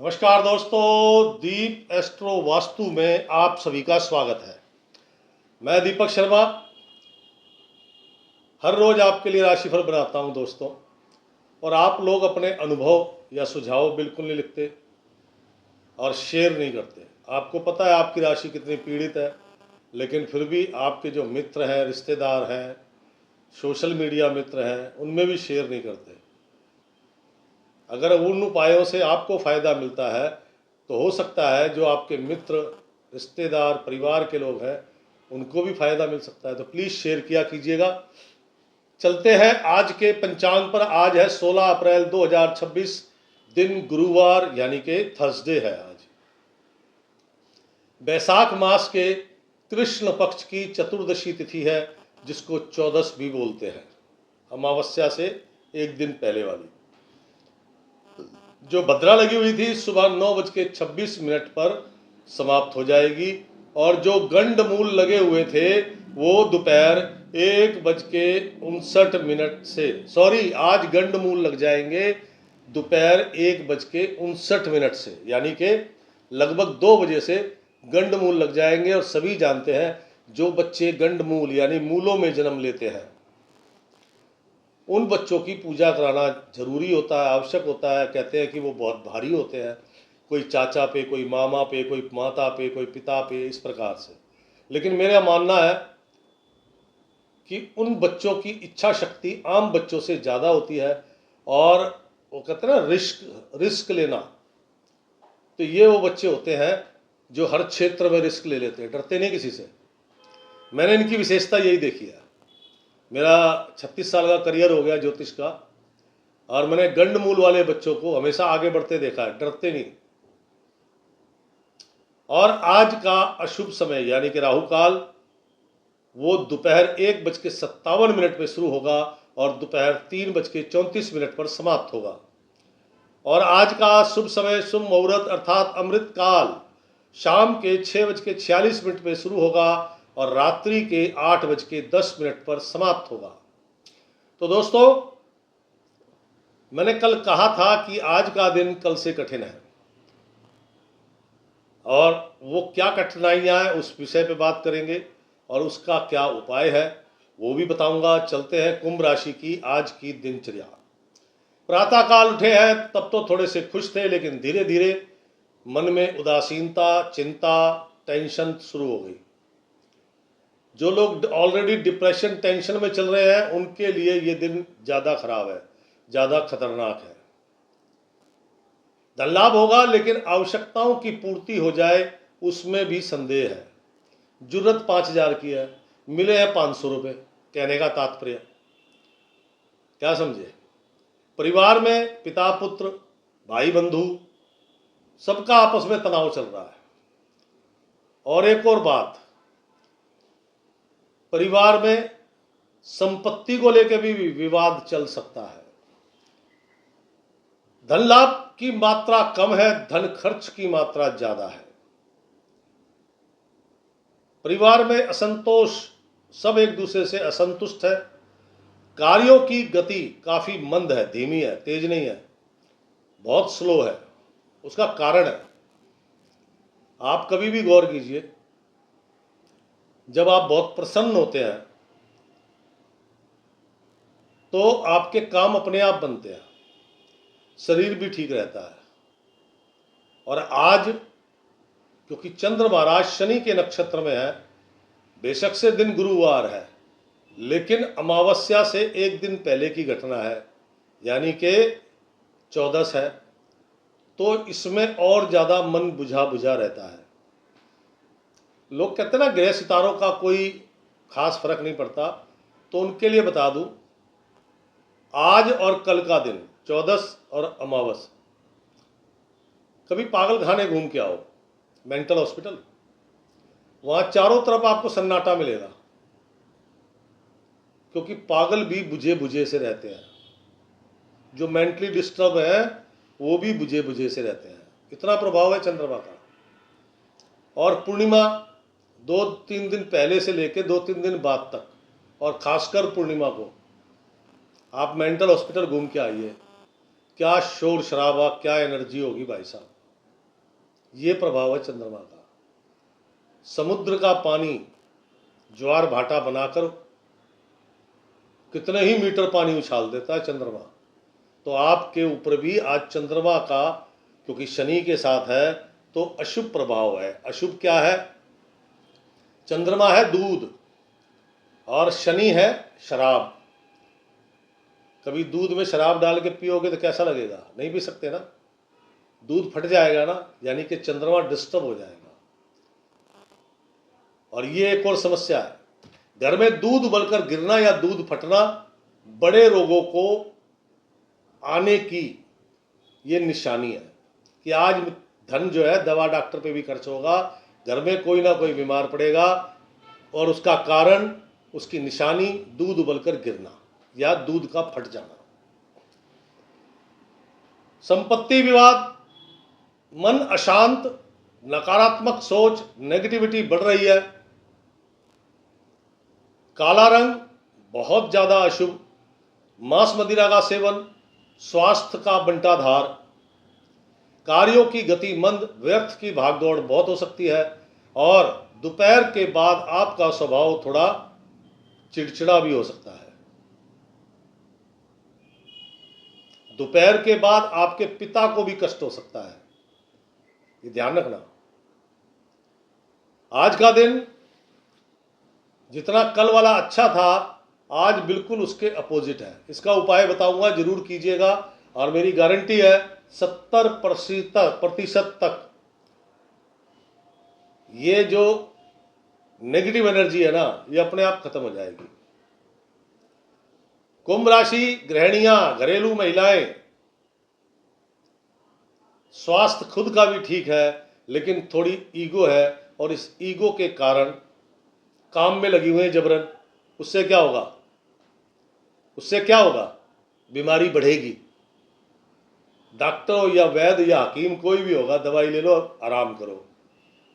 नमस्कार दोस्तों, दीप एस्ट्रो वास्तु में आप सभी का स्वागत है। मैं दीपक शर्मा हर रोज आपके लिए राशिफल बनाता हूं दोस्तों, और आप लोग अपने अनुभव या सुझाव बिल्कुल नहीं लिखते और शेयर नहीं करते। आपको पता है आपकी राशि कितनी पीड़ित है, लेकिन फिर भी आपके जो मित्र हैं, रिश्तेदार हैं, सोशल मीडिया मित्र हैं, उनमें भी शेयर नहीं करते। अगर उन उपायों से आपको फ़ायदा मिलता है तो हो सकता है जो आपके मित्र, रिश्तेदार, परिवार के लोग हैं उनको भी फ़ायदा मिल सकता है। तो प्लीज़ शेयर किया कीजिएगा। चलते हैं आज के पंचांग पर। आज है 16 अप्रैल 2026, दिन गुरुवार यानी कि थर्सडे है। आज बैसाख मास के कृष्ण पक्ष की चतुर्दशी तिथि है, जिसको चौदस भी बोलते हैं। अमावस्या से एक दिन पहले वाली जो भद्रा लगी हुई थी सुबह 9:26 पर समाप्त हो जाएगी, और जो गंड मूल लगे हुए थे वो दोपहर 1:59 से आज गंड मूल लग जाएंगे दोपहर 1:59 से, यानी कि लगभग 2 बजे से गंड मूल लग जाएंगे। और सभी जानते हैं जो बच्चे गंड मूल यानी मूलों में जन्म लेते हैं उन बच्चों की पूजा कराना जरूरी होता है, आवश्यक होता है। कहते हैं कि वो बहुत भारी होते हैं, कोई चाचा पे, कोई मामा पे, कोई माता पे, कोई पिता पे, इस प्रकार से। लेकिन मेरा मानना है कि उन बच्चों की इच्छा शक्ति आम बच्चों से ज़्यादा होती है, और वो कहते हैं ना रिस्क लेना। तो ये वो बच्चे होते हैं जो हर क्षेत्र में रिस्क ले लेते हैं, डरते नहीं किसी से। मैंने इनकी विशेषता यही देखी है। मेरा 36 साल का करियर हो गया ज्योतिष का, और मैंने गंड मूल वाले बच्चों को हमेशा आगे बढ़ते देखा है, डरते नहीं। और आज का अशुभ समय यानी कि राहु काल वो दोपहर 1:57 पे शुरू होगा और दोपहर 3:34 पर समाप्त होगा। और आज का शुभ समय, शुभ मुहूर्त अर्थात अमृत काल शाम के 6:46 पे शुरू होगा और रात्रि के 8:10 पर समाप्त होगा। तो दोस्तों, मैंने कल कहा था कि आज का दिन कल से कठिन है, और वो क्या कठिनाइयां हैं उस विषय पे बात करेंगे, और उसका क्या उपाय है वो भी बताऊंगा। चलते हैं कुंभ राशि की आज की दिनचर्या। प्रातःकाल उठे हैं तब तो थोड़े से खुश थे, लेकिन धीरे धीरे मन में उदासीनता, चिंता, टेंशन शुरू हो गई। जो लोग ऑलरेडी डिप्रेशन, टेंशन में चल रहे हैं उनके लिए ये दिन ज़्यादा खराब है, ज़्यादा खतरनाक है। धन लाभ होगा, लेकिन आवश्यकताओं की पूर्ति हो जाए उसमें भी संदेह है। जरूरत 5,000 की है, मिले हैं 500 रुपये। कहने का तात्पर्य क्या समझे? परिवार में पिता पुत्र, भाई बंधु, सबका आपस में तनाव चल रहा है। और एक और बात, परिवार में संपत्ति को लेकर भी विवाद चल सकता है। धन लाभ की मात्रा कम है, धन खर्च की मात्रा ज्यादा है। परिवार में असंतोष, सब एक दूसरे से असंतुष्ट है। कार्यों की गति काफी मंद है, धीमी है, तेज नहीं है, बहुत स्लो है। उसका कारण है, आप कभी भी गौर कीजिए, जब आप बहुत प्रसन्न होते हैं तो आपके काम अपने आप बनते हैं, शरीर भी ठीक रहता है। और आज क्योंकि चंद्र महाराज शनि के नक्षत्र में है, बेशक से दिन गुरुवार है, लेकिन अमावस्या से एक दिन पहले की घटना है, यानी कि 14 है। तो इसमें और ज़्यादा मन बुझा बुझा रहता है। लोग कहते हैं ना ग्रह सितारों का कोई खास फर्क नहीं पड़ता, तो उनके लिए बता दूं, आज और कल का दिन 14 और अमावस, कभी पागल खाने घूम के आओ, मेंटल हॉस्पिटल, वहाँ चारों तरफ आपको सन्नाटा मिलेगा, क्योंकि पागल भी बुझे बुझे से रहते हैं। जो मेंटली डिस्टर्ब है वो भी बुझे बुझे से रहते हैं, इतना प्रभाव है चंद्रमा का। और पूर्णिमा 2-3 दिन पहले से लेकर 2-3 दिन बाद तक, और खासकर पूर्णिमा को आप मेंटल हॉस्पिटल घूम के आइए, क्या शोर शराबा, क्या एनर्जी होगी भाई साहब। ये प्रभाव है चंद्रमा का। समुद्र का पानी ज्वार भाटा बनाकर कितने ही मीटर पानी उछाल देता है चंद्रमा। तो आपके ऊपर भी आज चंद्रमा का, क्योंकि शनि के साथ है, तो अशुभ प्रभाव है। अशुभ क्या है? चंद्रमा है दूध और शनि है शराब। कभी दूध में शराब डाल के पियोगे तो कैसा लगेगा? नहीं पी सकते ना, दूध फट जाएगा ना, यानी कि चंद्रमा डिस्टर्ब हो जाएगा। और ये एक और समस्या है, घर में दूध उबलकर गिरना या दूध फटना बड़े रोगों को आने की ये निशानी है कि आज धन जो है दवा डॉक्टर पे भी खर्च होगा, घर में कोई ना कोई बीमार पड़ेगा, और उसका कारण, उसकी निशानी दूध उबलकर गिरना या दूध का फट जाना। संपत्ति विवाद, मन अशांत, नकारात्मक सोच, नेगेटिविटी बढ़ रही है। काला रंग बहुत ज्यादा अशुभ। मांस मदिरा का सेवन, स्वास्थ्य का बंटाधार, कार्यों की गति मंद, व्यर्थ की भागदौड़ बहुत हो सकती है। और दोपहर के बाद आपका स्वभाव थोड़ा चिड़चिड़ा भी हो सकता है। दोपहर के बाद आपके पिता को भी कष्ट हो सकता है, ये ध्यान रखना। आज का दिन जितना कल वाला अच्छा था, आज बिल्कुल उसके अपोजिट है। इसका उपाय बताऊंगा, जरूर कीजिएगा, और मेरी गारंटी है 70% तक ये जो नेगेटिव एनर्जी है ना, ये अपने आप खत्म हो जाएगी। कुंभ राशि, गृहिणियां, घरेलू महिलाएं, स्वास्थ्य खुद का भी ठीक है, लेकिन थोड़ी ईगो है, और इस ईगो के कारण काम में लगी हुई है जबरन। उससे क्या होगा? उससे क्या होगा? बीमारी बढ़ेगी। डॉक्टर हो या वैद्य या हकीम, कोई भी होगा, दवाई ले लो, आराम करो।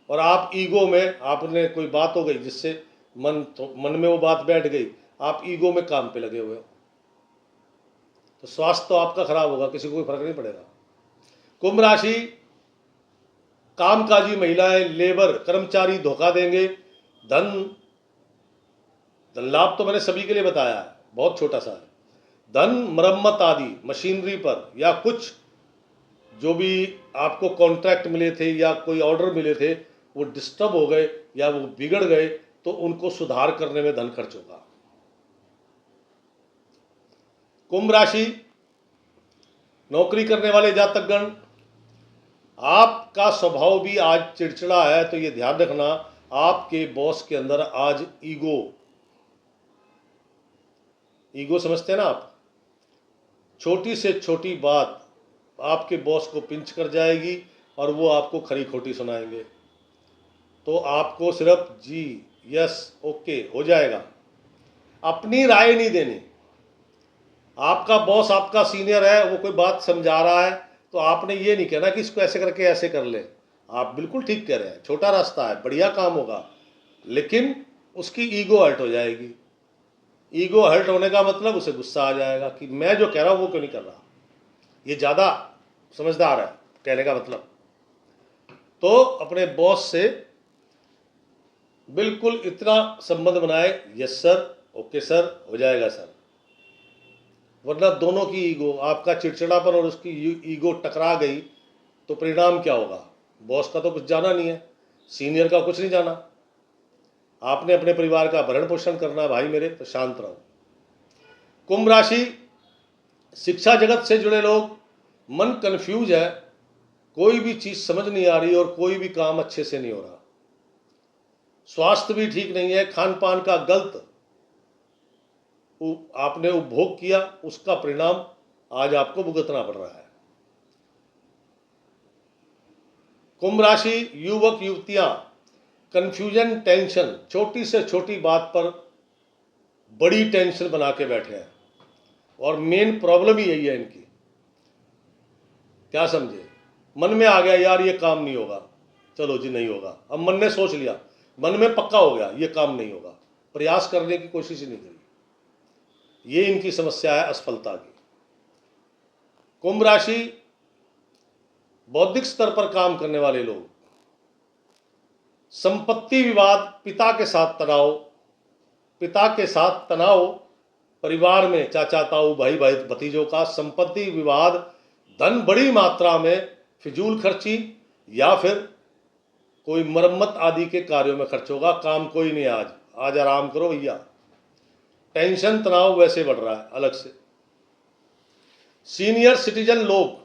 और आप ईगो में, आपने कोई बात हो गई जिससे मन में वो बात बैठ गई, आप ईगो में काम पे लगे हुए हो, तो स्वास्थ्य तो आपका खराब होगा, किसी को कोई फर्क नहीं पड़ेगा। कुंभ राशि, कामकाजी महिलाएं, लेबर कर्मचारी धोखा देंगे। धन लाभ तो मैंने सभी के लिए बताया है, बहुत छोटा सा है। धन, मरम्मत आदि मशीनरी पर, या कुछ जो भी आपको कॉन्ट्रैक्ट मिले थे या कोई ऑर्डर मिले थे, वो डिस्टर्ब हो गए या वो बिगड़ गए, तो उनको सुधार करने में धन खर्च होगा। कुंभ राशि, नौकरी करने वाले जातकगण, आपका स्वभाव भी आज चिड़चिड़ा है, तो ये ध्यान रखना, आपके बॉस के अंदर आज ईगो समझते हैं ना आप, छोटी से छोटी बात आपके बॉस को पिंच कर जाएगी और वो आपको खरी खोटी सुनाएंगे। तो आपको सिर्फ जी, यस, ओके हो जाएगा, अपनी राय नहीं देनी। आपका बॉस आपका सीनियर है, वो कोई बात समझा रहा है, तो आपने ये नहीं कहना कि इसको ऐसे करके ऐसे कर ले। आप बिल्कुल ठीक कह रहे हैं, छोटा रास्ता है, बढ़िया काम होगा, लेकिन उसकी ईगो हर्ट हो जाएगी। ईगो हर्ट होने का मतलब उसे गुस्सा आ जाएगा कि मैं जो कह रहा हूं वो क्यों नहीं कर रहा। ये ज़्यादा समझदार है, कहने का मतलब। तो अपने बॉस से बिल्कुल इतना संबंध बनाए, यस सर, ओके सर, हो जाएगा सर, वरना दोनों की ईगो, आपका चिड़चिड़ापन और उसकी ईगो टकरा गई, तो परिणाम क्या होगा? बॉस का तो कुछ जाना नहीं है, सीनियर का कुछ नहीं जाना, आपने अपने परिवार का भरण पोषण करना भाई मेरे, तो शांत रहो। कुंभ राशि, शिक्षा जगत से जुड़े लोग, मन कंफ्यूज है, कोई भी चीज समझ नहीं आ रही और कोई भी काम अच्छे से नहीं हो रहा। स्वास्थ्य भी ठीक नहीं है, खान पान का गलत आपने उपभोग किया, उसका परिणाम आज आपको भुगतना पड़ रहा है। कुंभ राशि, युवक युवतियां, कंफ्यूजन, टेंशन, छोटी से छोटी बात पर बड़ी टेंशन बना के बैठे हैं, और मेन प्रॉब्लम ही यही है इनकी। क्या समझे? मन में आ गया यार ये काम नहीं होगा, चलो जी नहीं होगा, अब मन ने सोच लिया, मन में पक्का हो गया ये काम नहीं होगा, प्रयास करने की कोशिश ही नहीं करी। ये इनकी समस्या है असफलता की। कुंभ राशि, बौद्धिक स्तर पर काम करने वाले लोग, संपत्ति विवाद, पिता के साथ तनाव, परिवार में चाचा ताऊ भाई भाई भतीजों का संपत्ति विवाद, धन बड़ी मात्रा में फिजूल खर्ची या फिर कोई मरम्मत आदि के कार्यों में खर्च होगा। काम कोई नहीं, आज आराम करो भैया। टेंशन तनाव वैसे बढ़ रहा है अलग से। सीनियर सिटीजन लोग,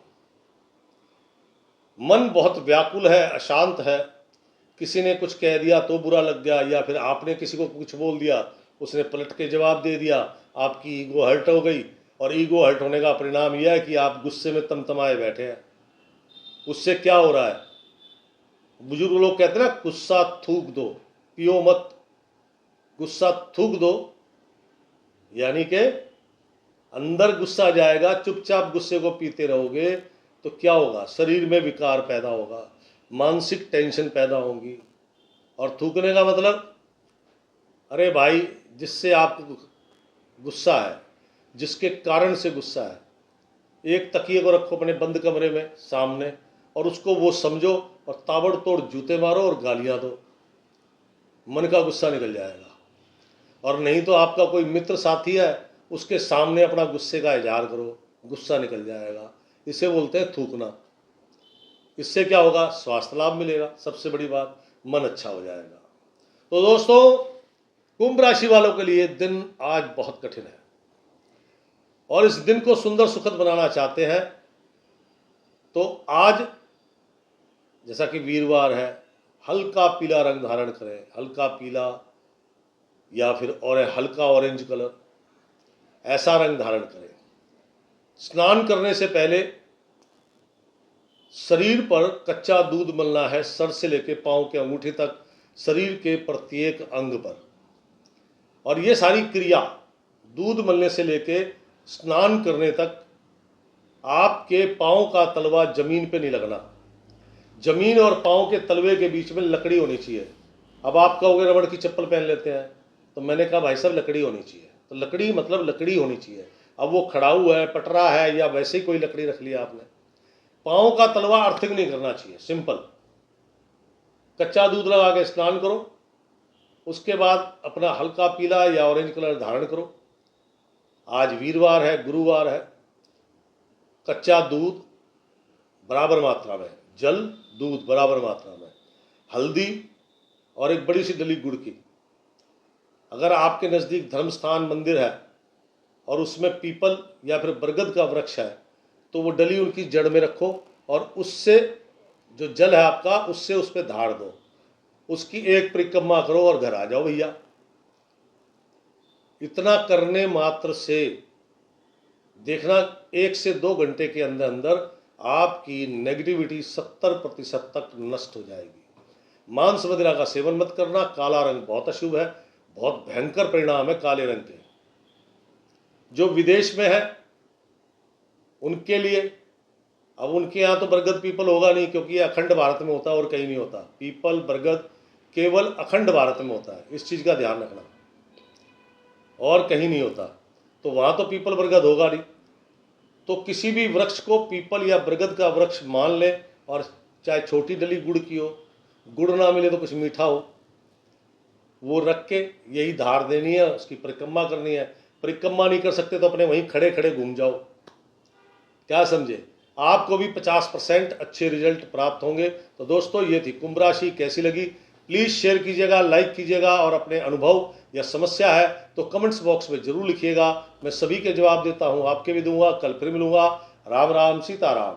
मन बहुत व्याकुल है, अशांत है। किसी ने कुछ कह दिया तो बुरा लग गया, या फिर आपने किसी को कुछ बोल दिया, उसने पलट के जवाब दे दिया, आपकी ईगो हर्ट हो गई। और ईगो हर्ट होने का परिणाम यह है कि आप गुस्से में तमतमाए बैठे हैं। उससे क्या हो रहा है, बुजुर्ग लोग कहते हैं ना, गुस्सा थूक दो, पियो मत, गुस्सा थूक दो। यानी कि अंदर गुस्सा जाएगा, चुपचाप गुस्से को पीते रहोगे तो क्या होगा, शरीर में विकार पैदा होगा, मानसिक टेंशन पैदा होगी। और थूकने का मतलब, अरे भाई जिससे आपको गुस्सा है, जिसके कारण से गुस्सा है, एक तकिए को रखो अपने बंद कमरे में सामने और उसको वो समझो और ताबड़तोड़ जूते मारो और गालियां दो, मन का गुस्सा निकल जाएगा। और नहीं तो आपका कोई मित्र साथी है, उसके सामने अपना गुस्से का इजहार करो, गुस्सा निकल जाएगा। इसे बोलते हैं थूकना। इससे क्या होगा, स्वास्थ्य लाभ मिलेगा, सबसे बड़ी बात मन अच्छा हो जाएगा। तो दोस्तों, कुंभ राशि वालों के लिए दिन आज बहुत कठिन है और इस दिन को सुंदर सुखद बनाना चाहते हैं तो आज जैसा कि वीरवार है, हल्का पीला रंग धारण करें, हल्का पीला या फिर और हल्का ऑरेंज कलर, ऐसा रंग धारण करें। स्नान करने से पहले शरीर पर कच्चा दूध मलना है, सर से लेकर पांव के अंगूठे तक, शरीर के प्रत्येक अंग पर। और ये सारी क्रिया दूध मलने से लेकर स्नान करने तक आपके पांव का तलवा जमीन पे नहीं लगना, जमीन और पांव के तलवे के बीच में लकड़ी होनी चाहिए। अब आप कहोगे रबड़ की चप्पल पहन लेते हैं, तो मैंने कहा भाई साहब लकड़ी होनी चाहिए। तो लकड़ी मतलब लकड़ी होनी चाहिए। अब वो खड़ाऊ है, पटरा है, या वैसे ही कोई लकड़ी रख लिया आपने। पांव का तलवा अर्थिंग नहीं करना चाहिए, सिंपल। कच्चा दूध लगा के स्नान करो, उसके बाद अपना हल्का पीला या ऑरेंज कलर धारण करो। आज वीरवार है, गुरुवार है। कच्चा दूध बराबर मात्रा में, जल दूध बराबर मात्रा में, हल्दी और एक बड़ी सी डली गुड़ की। अगर आपके नज़दीक धर्म स्थान मंदिर है और उसमें पीपल या फिर बरगद का वृक्ष है, तो वो डली उनकी जड़ में रखो और उससे जो जल है आपका, उससे उस पर धार दो, उसकी एक परिक्रमा करो और घर आ जाओ भैया। इतना करने मात्र से देखना 1 से 2 घंटे के अंदर अंदर आपकी नेगेटिविटी 70% तक नष्ट हो जाएगी। मांस मदिरा का सेवन मत करना, काला रंग बहुत अशुभ है, बहुत भयंकर परिणाम है काले रंग के। जो विदेश में है उनके लिए, अब उनके यहाँ तो बरगद पीपल होगा नहीं, क्योंकि ये अखंड भारत में होता है और कहीं नहीं होता। पीपल बरगद केवल अखंड भारत में होता है, इस चीज़ का ध्यान रखना, और कहीं नहीं होता। तो वहाँ तो पीपल बरगद होगा नहीं। तो किसी भी वृक्ष को पीपल या बरगद का वृक्ष मान ले, और चाहे छोटी डली गुड़ की हो, गुड़ ना मिले तो कुछ मीठा हो, वो रख के यही धार देनी है, उसकी परिक्रमा करनी है। परिक्रमा नहीं कर सकते तो अपने वहीं खड़े खड़े घूम जाओ, क्या समझे, आपको भी 50% अच्छे रिजल्ट प्राप्त होंगे। तो दोस्तों, ये थी कुंभ राशि। कैसी लगी प्लीज़ शेयर कीजिएगा, लाइक कीजिएगा, और अपने अनुभव या समस्या है तो कमेंट्स बॉक्स में ज़रूर लिखिएगा। मैं सभी के जवाब देता हूँ, आपके भी दूंगा। कल फिर मिलूंगा। राम राम, सीताराम।